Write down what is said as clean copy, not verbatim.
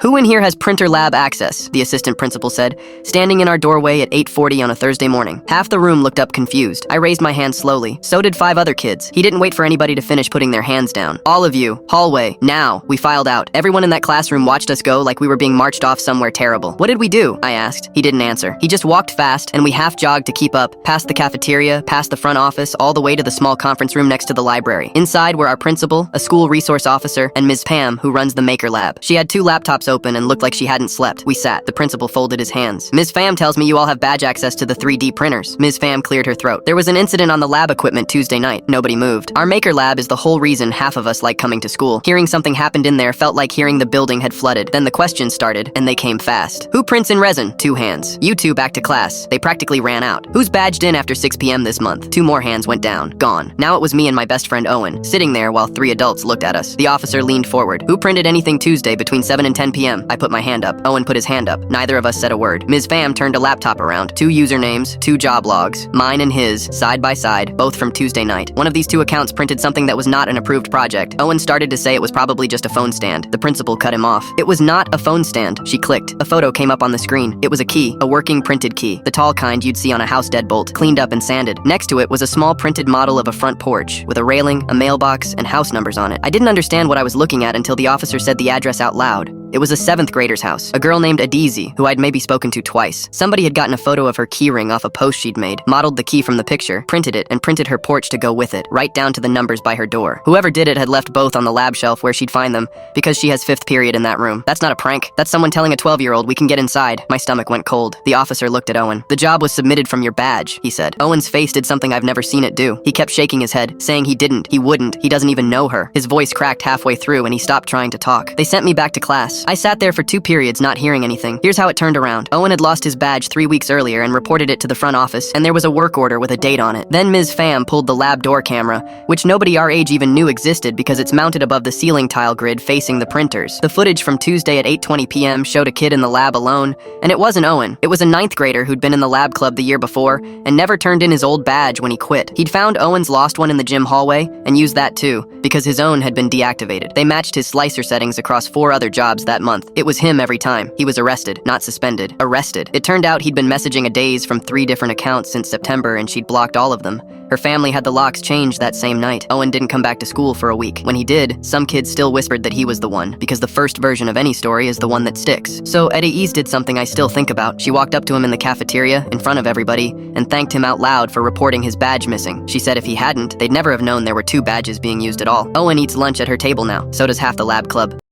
"Who in here has printer lab access?" the assistant principal said, standing in our doorway at 8:40 on a Thursday morning. Half the room looked up confused. I raised my hand slowly. So did 5 other kids. He didn't wait for anybody to finish putting their hands down. "All of you, hallway, now." We filed out. Everyone in that classroom watched us go like we were being marched off somewhere terrible. "What did we do?" I asked. He didn't answer. He just walked fast, and we half-jogged to keep up, past the cafeteria, past the front office, all the way to the small conference room next to the library. Inside were our principal, a school resource officer, and Ms. Pam, who runs the Maker Lab. she had 2 laptops open and looked like she hadn't slept. We sat. The principal folded his hands. "Ms. Pham tells me you all have badge access to the 3D printers." Ms. Pham cleared her throat. "There was an incident on the lab equipment Tuesday night." Nobody moved. Our Maker Lab is the whole reason half of us like coming to school. Hearing something happened in there felt like hearing the building had flooded. Then the questions started, and they came fast. "Who prints in resin?" 2 hands. "You 2 back to class." They practically ran out. "Who's badged in after 6 p.m. this month?" 2 more hands went down. Gone. Now it was me and my best friend Owen, sitting there while 3 adults looked at us. The officer leaned forward. "Who printed anything Tuesday between 7 and 10 p.m.? I put my hand up. Owen put his hand up. Neither of us said a word. Ms. Pham turned a laptop around. 2 usernames, 2 job logs, mine and his, side by side, both from Tuesday night. One of these 2 accounts printed something that was not an approved project. Owen started to say it was probably just a phone stand. The principal cut him off. "It was not a phone stand." She clicked. A photo came up on the screen. It was a key, a working printed key. The tall kind you'd see on a house deadbolt, cleaned up and sanded. Next to it was a small printed model of a front porch, with a railing, a mailbox, and house numbers on it. I didn't understand what I was looking at until the officer said the address out loud. It was a 7th grader's house, a girl named Adizi, who I'd maybe spoken to twice. Somebody had gotten a photo of her keyring off a post she'd made, modeled the key from the picture, printed it, and printed her porch to go with it, right down to the numbers by her door. Whoever did it had left both on the lab shelf where she'd find them, because she has 5th period in that room. That's not a prank. That's someone telling a 12-year-old we can get inside. My stomach went cold. The officer looked at Owen. "The job was submitted from your badge," he said. Owen's face did something I've never seen it do. He kept shaking his head, saying he didn't, he wouldn't, he doesn't even know her. His voice cracked halfway through and he stopped trying to talk. They sent me back to class. I sat there for 2 periods not hearing anything. Here's how it turned around. Owen had lost his badge 3 weeks earlier and reported it to the front office, and there was a work order with a date on it. Then Ms. Pham pulled the lab door camera, which nobody our age even knew existed because it's mounted above the ceiling tile grid facing the printers. The footage from Tuesday at 8:20 p.m. showed a kid in the lab alone, and it wasn't Owen. It was a 9th grader who'd been in the lab club the year before and never turned in his old badge when he quit. He'd found Owen's lost one in the gym hallway and used that too, because his own had been deactivated. They matched his slicer settings across 4 other jobs that month. It was him every time. He was arrested, not suspended. Arrested. It turned out he'd been messaging a daze from 3 different accounts since September, and she'd blocked all of them. Her family had the locks changed that same night. Owen didn't come back to school for a week. When he did, some kids still whispered that he was the one, because the first version of any story is the one that sticks. So Eddie did something I still think about. She walked up to him in the cafeteria, in front of everybody, and thanked him out loud for reporting his badge missing. She said if he hadn't, they'd never have known there were 2 badges being used at all. Owen eats lunch at her table now. So does half the lab club.